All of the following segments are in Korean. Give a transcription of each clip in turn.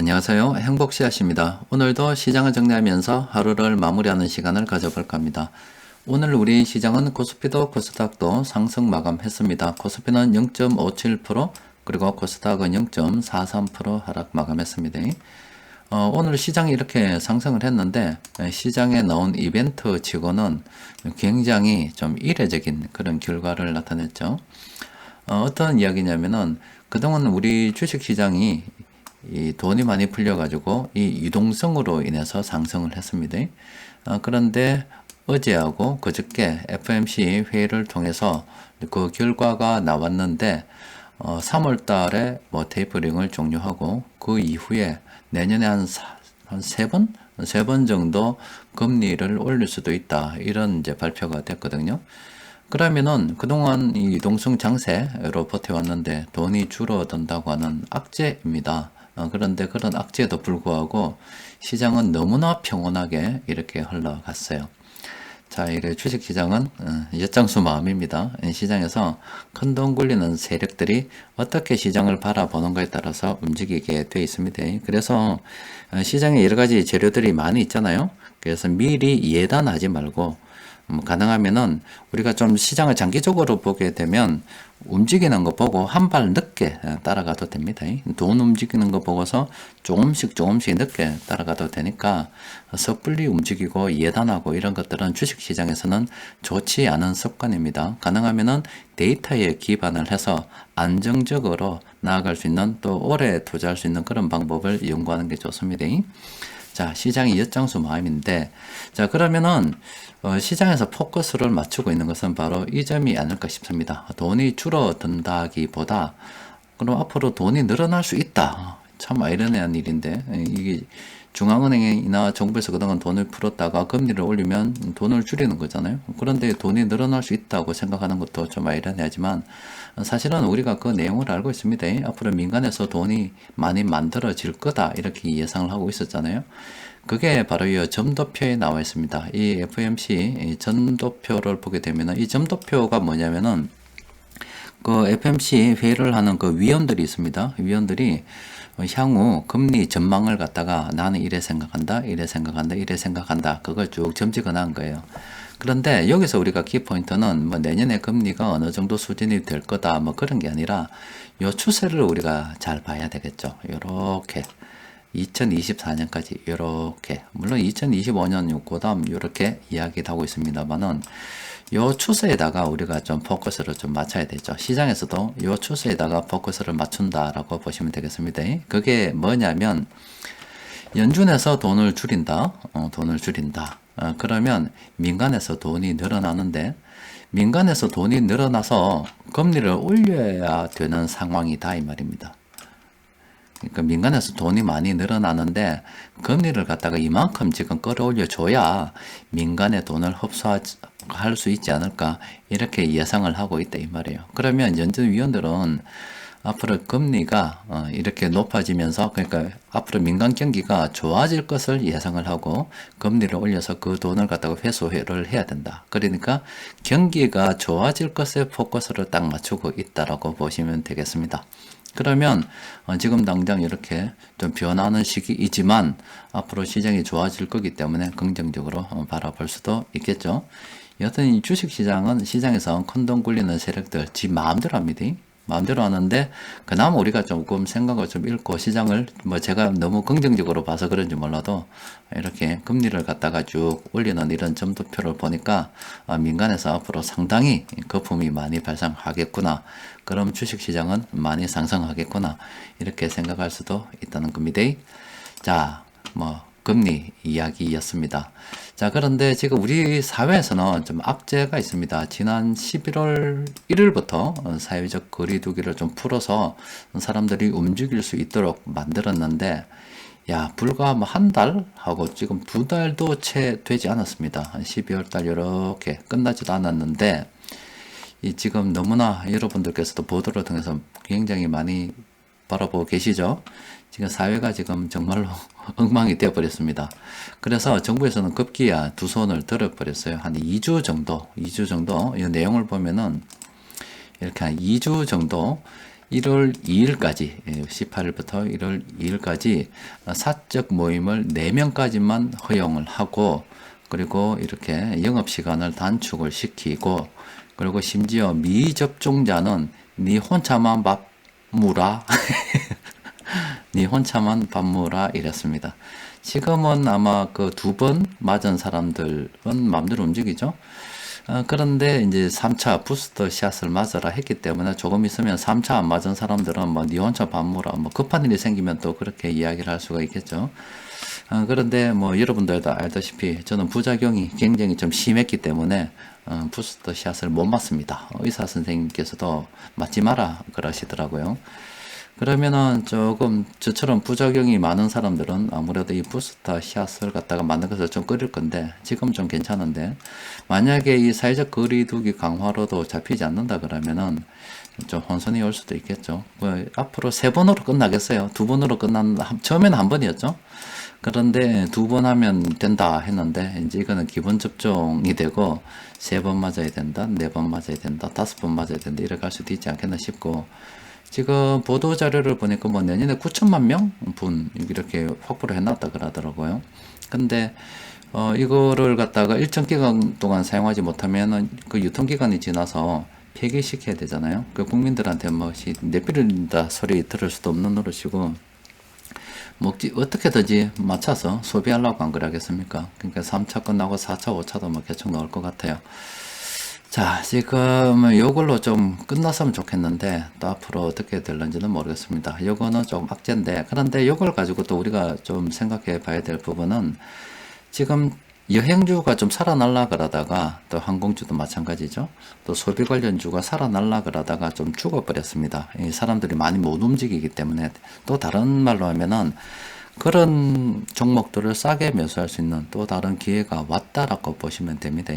안녕하세요. 행복씨앗입니다. 오늘도 시장을 정리하면서 하루를 마무리하는 시간을 가져볼까 합니다. 오늘 우리 시장은 코스피도 코스닥도 상승 마감했습니다. 코스피는 0.57%, 그리고 코스닥은 0.43% 하락 마감했습니다. 오늘 시장이 이렇게 상승을 했는데 시장에 나온 이벤트 치고는 굉장히 좀 이례적인 그런 결과를 나타냈죠. 어떤 이야기냐면은 그동안 우리 주식시장이 이 돈이 많이 풀려가지고 이 유동성으로 인해서 상승을 했습니다. 그런데 어제하고 그저께 FOMC 회의를 통해서 그 결과가 나왔는데 3월 달에 뭐 테이퍼링을 종료하고 그 이후에 내년에 한 세 번? 세 번 정도 금리를 올릴 수도 있다. 이런 이제 발표가 됐거든요. 그러면은 그동안 이 유동성 장세로 버텨왔는데 돈이 줄어든다고 하는 악재입니다. 그런데 그런 악재에도 불구하고 시장은 너무나 평온하게 이렇게 흘러갔어요. 자, 이래 주식시장은 엿장수 마음입니다. 시장에서 큰돈 굴리는 세력들이 어떻게 시장을 바라보는가에 따라서 움직이게 돼 있습니다. 그래서 시장에 여러 가지 재료들이 많이 있잖아요. 그래서 미리 예단하지 말고 가능하면은 우리가 좀 시장을 장기적으로 보게 되면 움직이는 거 보고 한 발 늦게 따라가도 됩니다. 돈 움직이는 거 보고서 조금씩 늦게 따라가도 되니까 섣불리 움직이고 예단하고 이런 것들은 주식시장에서는 좋지 않은 습관입니다. 가능하면은 데이터에 기반을 해서 안정적으로 나아갈 수 있는, 또 오래 투자할 수 있는 그런 방법을 연구하는 게 좋습니다. 자, 시장이 엿장수 마음인데, 자, 그러면은, 시장에서 포커스를 맞추고 있는 것은 바로 이 점이 아닐까 싶습니다. 돈이 줄어든다기보다, 그럼 앞으로 돈이 늘어날 수 있다. 참 아이러니한 일인데, 이게 중앙은행이나 정부에서 그동안 돈을 풀었다가 금리를 올리면 돈을 줄이는 거잖아요. 그런데 돈이 늘어날 수 있다고 생각하는 것도 좀 아이러니하지만 사실은 우리가 그 내용을 알고 있습니다. 앞으로 민간에서 돈이 많이 만들어질 거다 이렇게 예상을 하고 있었잖아요. 그게 바로 이 점도표에 나와 있습니다. 이 FOMC 점도표를 보게 되면 이 점도표가 뭐냐면은 그 FOMC 회의를 하는 그 위원들이 있습니다. 위원들이 향후 금리 전망을 갖다가 나는 이래 생각한다, 이래 생각한다, 이래 생각한다. 그걸 쭉 점찍어 놓은 거예요. 그런데 여기서 우리가 키포인트는 뭐 내년에 금리가 어느 정도 수준이 될 거다, 뭐 그런 게 아니라 요 추세를 우리가 잘 봐야 되겠죠. 요렇게. 2024년까지 요렇게, 물론 2025년 그다음 요렇게 이야기를 하고 있습니다만은 요 추세에다가 우리가 좀 포커스를 좀 맞춰야 되죠. 시장에서도 요 추세에다가 포커스를 맞춘다라고 보시면 되겠습니다. 그게 뭐냐면 연준에서 돈을 줄인다. 돈을 줄인다. 그러면 민간에서 돈이 늘어나는데 민간에서 돈이 늘어나서 금리를 올려야 되는 상황이다 이 말입니다. 그러니까 민간에서 돈이 많이 늘어나는데 금리를 갖다가 이만큼 지금 끌어올려 줘야 민간의 돈을 흡수할 수 있지 않을까 이렇게 예상을 하고 있다 이 말이에요. 그러면 연준위원들은 앞으로 금리가 이렇게 높아지면서, 그러니까 앞으로 민간 경기가 좋아질 것을 예상을 하고 금리를 올려서 그 돈을 갖다가 회수를 해야 된다. 그러니까 경기가 좋아질 것에 포커스를 딱 맞추고 있다라고 보시면 되겠습니다. 그러면 지금 당장 이렇게 좀 변하는 시기이지만 앞으로 시장이 좋아질 거기 때문에 긍정적으로 바라볼 수도 있겠죠. 여튼 이 주식시장은 시장에서 큰돈 굴리는 세력들 지 마음대로 합니다. 마음대로 하는데 그나마 우리가 조금 생각을 좀 읽고 시장을 뭐 제가 너무 긍정적으로 봐서 그런지 몰라도 이렇게 금리를 갖다가 쭉 올리는 이런 점도표를 보니까 민간에서 앞으로 상당히 거품이 많이 발생하겠구나. 그럼 주식시장은 많이 상승하겠구나. 이렇게 생각할 수도 있다는 겁니다. 자, 뭐 금리 이야기였습니다. 자, 그런데 지금 우리 사회에서는 좀 악재가 있습니다. 지난 11월 1일부터 사회적 거리두기를 좀 풀어서 사람들이 움직일 수 있도록 만들었는데, 야, 불과 뭐 한 달 하고 지금 두 달도 채 되지 않았습니다. 한 12월 달 이렇게 끝나지도 않았는데, 이 지금 너무나 여러분들께서도 보도를 통해서 굉장히 많이 바라보고 계시죠? 지금 사회가 지금 정말로 엉망이 되어버렸습니다. 그래서 정부에서는 급기야 두 손을 들어버렸어요. 한 2주 정도, 이 내용을 보면은 이렇게 한 2주 정도 1월 2일까지, 18일부터 1월 2일까지 사적 모임을 4명까지만 허용을 하고, 그리고 이렇게 영업시간을 단축을 시키고, 그리고 심지어 미접종자는 니 혼자만 밥 무라. 니 혼자만 밥 무라 이랬습니다. 지금은 아마 그 2번 맞은 사람들은 마음대로 움직이죠. 그런데 이제 3차 부스터 샷을 맞아라 했기 때문에 조금 있으면 3차 안 맞은 사람들은 뭐 니 혼자 밥 무라, 뭐 급한 일이 생기면 또 그렇게 이야기를 할 수가 있겠죠. 그런데 뭐 여러분들도 알다시피 저는 부작용이 굉장히 좀 심했기 때문에 부스터 샷을 못 맞습니다. 의사 선생님께서도 맞지 마라 그러시더라고요. 그러면은 조금 저처럼 부작용이 많은 사람들은 아무래도 이 부스터 샷을 갖다가 맞는 것을 좀 꺼릴 건데 지금 좀 괜찮은데 만약에 이 사회적 거리두기 강화로도 잡히지 않는다 그러면은 좀 혼선이 올 수도 있겠죠. 뭐 앞으로 3번으로 끝나겠어요. 2번으로 처음에는 1번이었죠. 그런데 2번 하면 된다 했는데 이제 이거는 기본 접종이 되고 3번 맞아야 된다, 4번 맞아야 된다, 5번 맞아야 된다 이렇게 할 수도 있지 않겠나 싶고 지금 보도 자료를 보니까 뭐 내년에 9천만 명 분 이렇게 확보를 해놨다 그러더라고요. 근데 이거를 갖다가 일정 기간 동안 사용하지 못하면은 그 유통기간이 지나서 폐기시켜야 되잖아요. 그 국민들한테 뭐 내비른다 소리 들을 수도 없는 노릇이고 먹지 어떻게든지 맞춰서 소비하려고 안 그러겠습니까? 그러니까 3차 끝나고 4차, 5차도 뭐 개척 나올 것 같아요. 자, 지금 요걸로 좀 끝났으면 좋겠는데 또 앞으로 어떻게 될는지는 모르겠습니다. 요거는 좀 악재인데 그런데 요걸 가지고 또 우리가 좀 생각해 봐야 될 부분은 지금 여행주가 좀 살아날라 그러다가 또 항공주도 마찬가지죠. 또 소비 관련주가 살아날라 그러다가 좀 죽어버렸습니다. 이 사람들이 많이 못 움직이기 때문에 또 다른 말로 하면은 그런 종목들을 싸게 매수할 수 있는 또 다른 기회가 왔다라고 보시면 됩니다.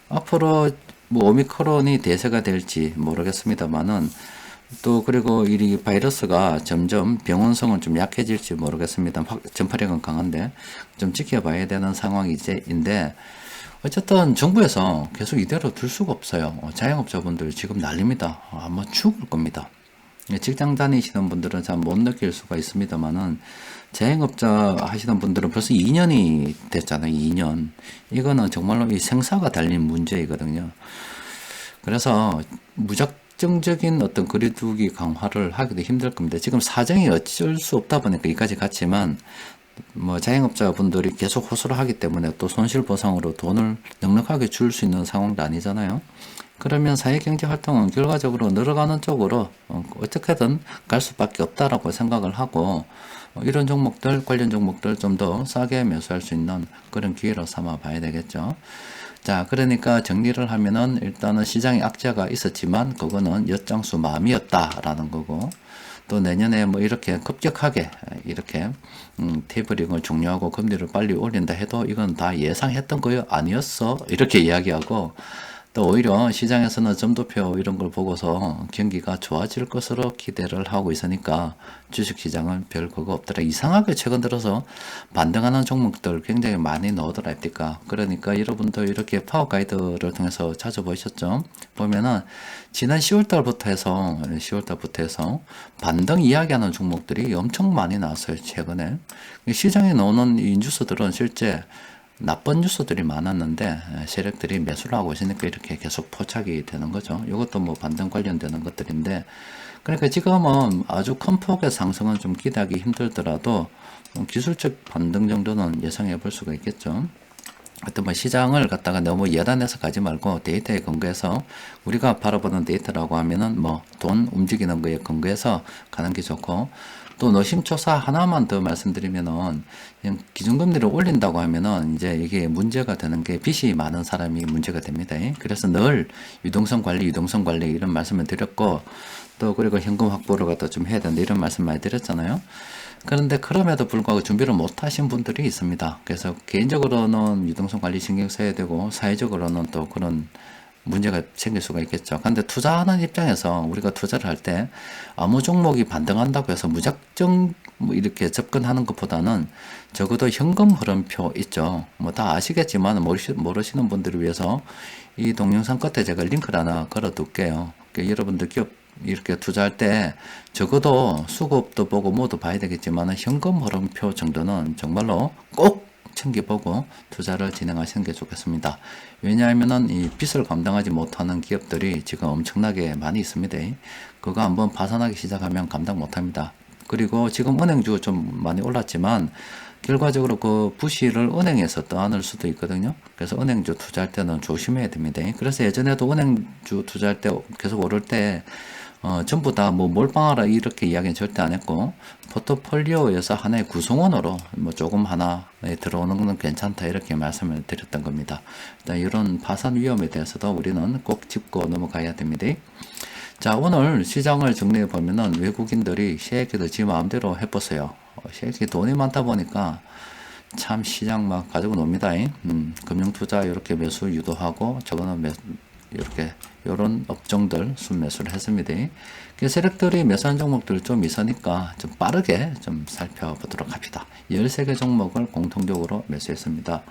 앞으로 뭐 오미크론이 대세가 될지 모르겠습니다만은 또 그리고 이 바이러스가 점점 병원성은 좀 약해질지 모르겠습니다. 전파력은 강한데 좀 지켜봐야 되는 상황인데 어쨌든 정부에서 계속 이대로 둘 수가 없어요. 자영업자분들 지금 난립니다. 아마 죽을 겁니다. 직장 다니시는 분들은 잘 못 느낄 수가 있습니다만은 자영업자 하시는 분들은 벌써 2년이 됐잖아요. 2년. 이거는 정말로 이 생사가 달린 문제이거든요. 그래서 무작정적인 어떤 거리두기 강화를 하기도 힘들 겁니다. 지금 사정이 어쩔 수 없다 보니까 여기까지 갔지만 뭐 자영업자분들이 계속 호소를 하기 때문에 또 손실보상으로 돈을 넉넉하게 줄 수 있는 상황도 아니잖아요. 그러면 사회경제활동은 결과적으로 늘어가는 쪽으로 어떻게든 갈 수밖에 없다라고 생각을 하고 이런 종목들, 관련 종목들 좀 더 싸게 매수할 수 있는 그런 기회로 삼아 봐야 되겠죠. 자, 그러니까 정리를 하면은 일단은 시장에 악재가 있었지만 그거는 엿장수 마음이었다라는 거고 또 내년에 뭐 이렇게 급격하게 이렇게 테이퍼링을 종료하고 금리를 빨리 올린다 해도 이건 다 예상했던 거요 아니었어 이렇게 이야기하고 또 오히려 시장에서는 점도표 이런 걸 보고서 경기가 좋아질 것으로 기대를 하고 있으니까 주식시장은 별 그거 없더라. 이상하게 최근 들어서 반등하는 종목들 굉장히 많이 나오더랍니까. 그러니까 여러분도 이렇게 파워 가이드를 통해서 찾아보셨죠? 보면은 지난 10월달부터 해서 반등 이야기하는 종목들이 엄청 많이 나왔어요. 최근에. 시장에 나오는 이 뉴스들은 실제 나쁜 뉴스들이 많았는데 세력들이 매수를 하고 있으니까 이렇게 계속 포착이 되는 거죠. 이것도 뭐 반등 관련되는 것들인데 그러니까 지금은 아주 큰 폭의 상승은 좀 기대하기 힘들더라도 기술적 반등 정도는 예상해 볼 수가 있겠죠. 하여튼 뭐 시장을 갖다가 너무 예단해서 가지 말고 데이터에 근거해서 우리가 바라보는 데이터라고 하면은 뭐 돈 움직이는 거에 근거해서 가는 게 좋고 또 노심초사 하나만 더 말씀드리면은 그냥 기준금리를 올린다고 하면은 이제 이게 문제가 되는 게 빚이 많은 사람이 문제가 됩니다. 그래서 늘 유동성 관리 이런 말씀을 드렸고 또 그리고 현금 확보를 갖다 좀 해야 된다 이런 말씀 많이 드렸잖아요. 그런데 그럼에도 불구하고 준비를 못 하신 분들이 있습니다. 그래서 개인적으로는 유동성 관리 신경 써야 되고 사회적으로는 또 그런 문제가 생길 수가 있겠죠. 근데 투자하는 입장에서 우리가 투자를 할 때 아무 종목이 반등한다고 해서 무작정 뭐 이렇게 접근하는 것보다는 적어도 현금 흐름표 있죠. 뭐 다 아시겠지만 모르시는 분들을 위해서 이 동영상 끝에 제가 링크를 하나 걸어 둘게요. 그러니까 여러분들 기업 이렇게 투자할 때 적어도 수급도 보고 뭐도 봐야 되겠지만 현금 흐름표 정도는 정말로 꼭 챙겨보고 투자를 진행하시는 게 좋겠습니다. 왜냐하면은 이 빚을 감당하지 못하는 기업들이 지금 엄청나게 많이 있습니다. 그거 한번 파산하기 시작하면 감당 못합니다. 그리고 지금 은행주 좀 많이 올랐지만 결과적으로 그 부실을 은행에서 떠안을 수도 있거든요. 그래서 은행주 투자할 때는 조심해야 됩니다. 그래서 예전에도 은행주 투자할 때 계속 오를 때 전부 다 뭐 몰빵하라 이렇게 이야기는 절대 안 했고, 포트폴리오에서 하나의 구성원으로 뭐 조금 하나에 들어오는 건 괜찮다 이렇게 말씀을 드렸던 겁니다. 일단 이런 파산 위험에 대해서도 우리는 꼭 짚고 넘어가야 됩니다. 자, 오늘 시장을 정리해 보면은 외국인들이 쉐이크도 지 마음대로 해보세요. 쉐이크 돈이 많다 보니까 참 시장 막 가지고 놉니다. 금융투자 이렇게 매수 유도하고 저거는 이렇게 요런 업종들 순매수를 했습니다. 그 세력들이 매수한 종목들 좀 있으니까 좀 빠르게 좀 살펴보도록 합니다. 13개 종목을 공통적으로 매수했습니다.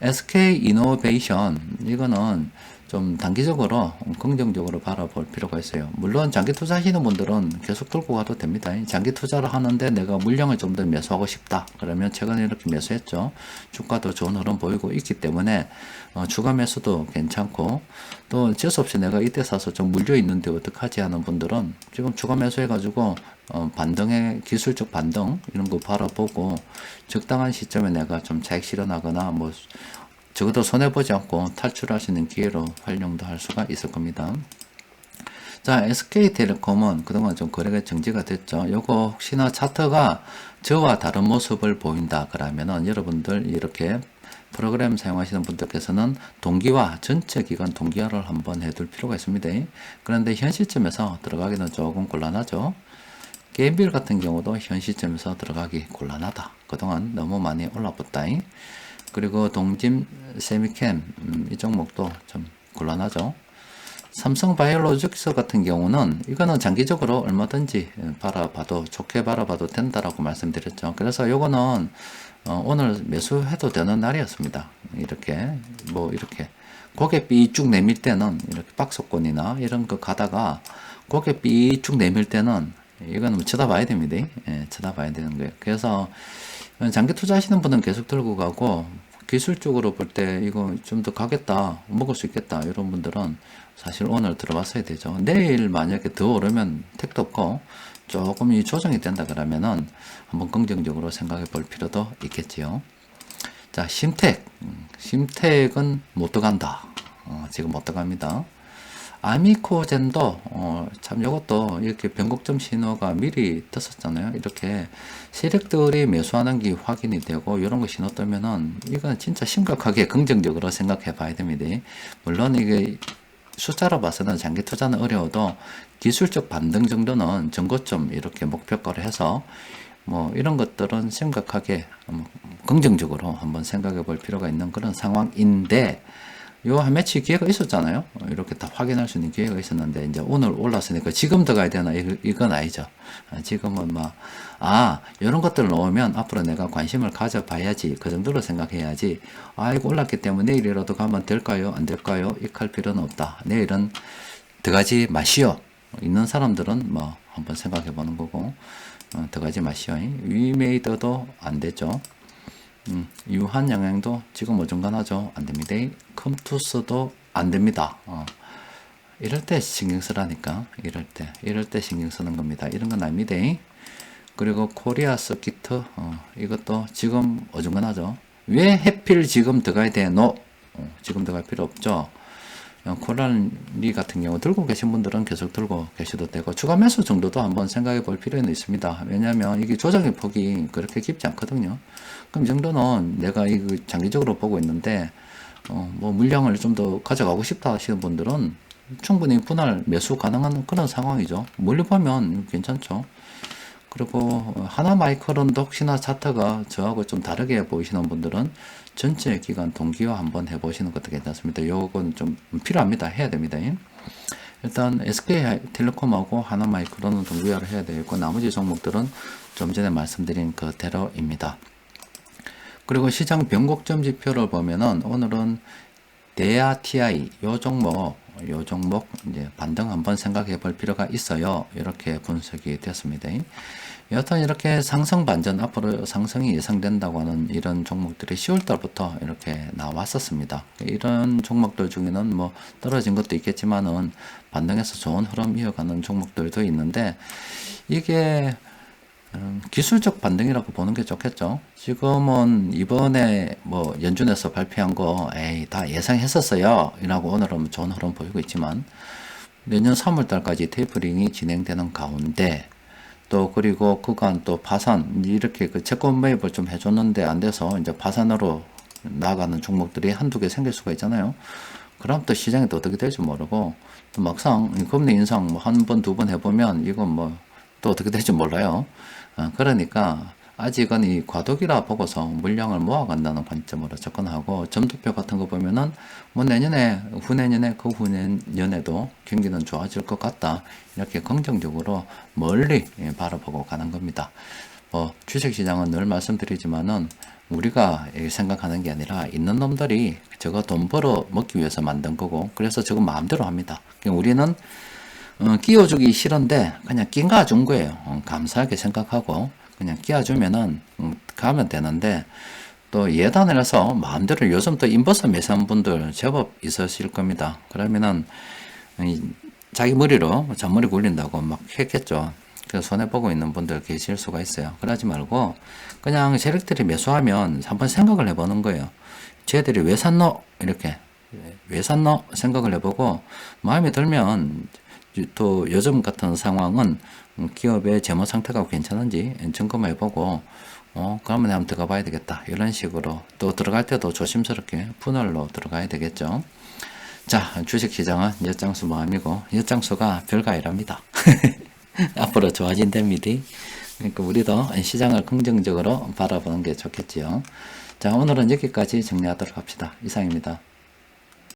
SK 이노베이션 이거는 좀 단기적으로 긍정적으로 바라볼 필요가 있어요. 물론 장기 투자하시는 분들은 계속 들고 가도 됩니다. 장기 투자를 하는데 내가 물량을 좀 더 매수하고 싶다 그러면 최근에 이렇게 매수했죠. 주가도 좋은 흐름 보이고 있기 때문에 추가 매수도 괜찮고, 또 재수 없이 내가 이때 사서 좀 물려 있는데 어떡하지 하는 분들은 지금 추가 매수해 가지고 반등의 기술적 반등 이런 거 바라보고 적당한 시점에 내가 좀 차익 실현하거나 뭐 적어도 손해보지 않고 탈출할 수 있는 기회로 활용도 할 수가 있을 겁니다. 자, SK텔레콤은 그동안 좀 거래가 정지가 됐죠. 요거 혹시나 차트가 저와 다른 모습을 보인다 그러면은 여러분들 이렇게 프로그램 사용하시는 분들께서는 동기화, 전체 기간 동기화를 한번 해둘 필요가 있습니다. 그런데 현 시점에서 들어가기는 조금 곤란하죠. 게임빌 같은 경우도 현 시점에서 들어가기 곤란하다. 그동안 너무 많이 올라붙다. 그리고 동진 세미캠 이 종목도 좀 곤란하죠. 삼성바이오로직스 같은 경우는 이거는 장기적으로 얼마든지 바라봐도 좋게 바라봐도 된다라고 말씀드렸죠. 그래서 요거는 오늘 매수해도 되는 날이었습니다. 이렇게 뭐 이렇게 고개 삐쭉 내밀 때는 이렇게 박스권이나 이런 거 가다가 고개 삐쭉 내밀 때는 이거는 쳐다봐야 됩니다. 예, 쳐다봐야 되는 거예요. 그래서 장기 투자하시는 분은 계속 들고 가고, 기술적으로 볼 때 이거 좀 더 가겠다, 먹을 수 있겠다 이런 분들은 사실 오늘 들어봤어야 되죠. 내일 만약에 더 오르면 택도 없고 조금 이 조정이 된다 그러면은 한번 긍정적으로 생각해 볼 필요도 있겠지요. 자, 심택은 못 들어간다. 지금 못 들어갑니다. 아미코젠도 참 이것도 이렇게 변곡점 신호가 미리 떴었잖아요. 이렇게 세력들이 매수하는 게 확인이 되고 이런 거 신호 뜨면은 이건 진짜 심각하게 긍정적으로 생각해 봐야 됩니다. 물론 이게 숫자로 봐서는 장기 투자는 어려워도 기술적 반등 정도는 전고점 이렇게 목표가를 해서 뭐 이런 것들은 심각하게 긍정적으로 한번 생각해 볼 필요가 있는 그런 상황인데, 요 한 매치 기회가 있었잖아요. 이렇게 다 확인할 수 있는 기회가 있었는데 이제 오늘 올랐으니까 지금 들어가야 되나 이건 아니죠. 지금은 이런 것들을 넣으면 앞으로 내가 관심을 가져봐야지, 그 정도로 생각해야지. 이거 올랐기 때문에 내일이라도 가면 될까요? 안 될까요? 이할 필요는 없다. 내일은 들어가지 마시오. 있는 사람들은 뭐 한번 생각해 보는 거고, 들어가지 마시오. 위메이더도 안 되죠. 유한 영향도 지금 어중간하죠. 안 됩니다. 컴투스도 안 됩니다. 이럴 때 신경 쓰라니까. 이럴 때 신경 쓰는 겁니다. 이런 건 아닙니다. 그리고 코리아 서키트, 이것도 지금 어중간하죠. 왜 해필 지금 들어가야 되노? 지금 들어갈 필요 없죠. 코랄리 같은 경우 들고 계신 분들은 계속 들고 계셔도 되고, 추가 매수 정도도 한번 생각해 볼 필요는 있습니다. 왜냐하면 이게 조정의 폭이 그렇게 깊지 않거든요. 그럼 이 정도는 내가 이거 장기적으로 보고 있는데 뭐 물량을 좀 더 가져가고 싶다 하시는 분들은 충분히 분할 매수 가능한 그런 상황이죠. 멀리 보면 괜찮죠. 그리고 하나마이크론도 혹시나 차트가 저하고 좀 다르게 보이시는 분들은 전체 기간 동기화 한번 해보시는 것도 괜찮습니다. 요건 좀 필요합니다. 해야 됩니다. 일단 SK텔레콤하고 하나마이크론은 동기화를 해야 되고, 나머지 종목들은 좀 전에 말씀드린 그대로입니다. 그리고 시장 변곡점 지표를 보면은 오늘은 대야 TI 요 종목 요 종목 이제 반등 한번 생각해 볼 필요가 있어요. 이렇게 분석이 됐습니다. 여하튼 이렇게 상승 반전, 앞으로 상승이 예상된다고 하는 이런 종목들이 10월 달부터 이렇게 나왔었습니다. 이런 종목들 중에는 뭐 떨어진 것도 있겠지만은 반등해서 좋은 흐름 이어가는 종목들도 있는데, 이게 기술적 반등이라고 보는 게 좋겠죠. 지금은 이번에 뭐 연준에서 발표한 거 에이 다 예상했었어요 이라고 오늘은 좋은 흐름 보이고 있지만, 내년 3월 달까지 테이퍼링이 진행되는 가운데 또 그리고 그간 또 파산, 이렇게 그 채권 매입을 좀 해줬는데 안 돼서 이제 파산으로 나가는 종목들이 한두 개 생길 수가 있잖아요. 그럼 또 시장이 또 어떻게 될지 모르고, 또 막상 금리 인상 뭐 한 번, 두 번 해보면 이건 뭐 또 어떻게 될지 몰라요. 그러니까 아직은 이 과도기라 보고서 물량을 모아간다는 관점으로 접근하고, 점도표 같은 거 보면은 뭐 내년에, 후내년에, 그 후내년에도 경기는 좋아질 것 같다, 이렇게 긍정적으로 멀리 바라보고 가는 겁니다. 주식시장은 늘 말씀드리지만은 우리가 생각하는 게 아니라 있는 놈들이 저거 돈 벌어 먹기 위해서 만든 거고, 그래서 저거 마음대로 합니다. 우리는 끼워주기 싫은데 그냥 끼워준 거예요. 감사하게 생각하고 그냥 끼워주면은 가면 되는데, 또 예단을 해서 마음대로, 요즘 또 인버스 매수한 분들 제법 있으실 겁니다. 그러면은 자기 머리로 잔머리 굴린다고 막 했겠죠. 그래서 손해보고 있는 분들 계실 수가 있어요. 그러지 말고 그냥 세력들이 매수하면 한번 생각을 해보는 거예요. 쟤들이 왜 샀노? 이렇게 왜 샀노? 생각을 해보고, 마음에 들면 또 요즘 같은 상황은 기업의 재무 상태가 괜찮은지 점검해보고, 그러면 한번 들어가 봐야 되겠다, 이런 식으로. 또 들어갈 때도 조심스럽게 분할로 들어가야 되겠죠. 자, 주식시장은 엿장수 마음이고, 엿장수가 별거 아니랍니다. 앞으로 좋아진답니다. 그러니까 우리도 시장을 긍정적으로 바라보는 게 좋겠지요. 자, 오늘은 여기까지 정리하도록 합시다. 이상입니다.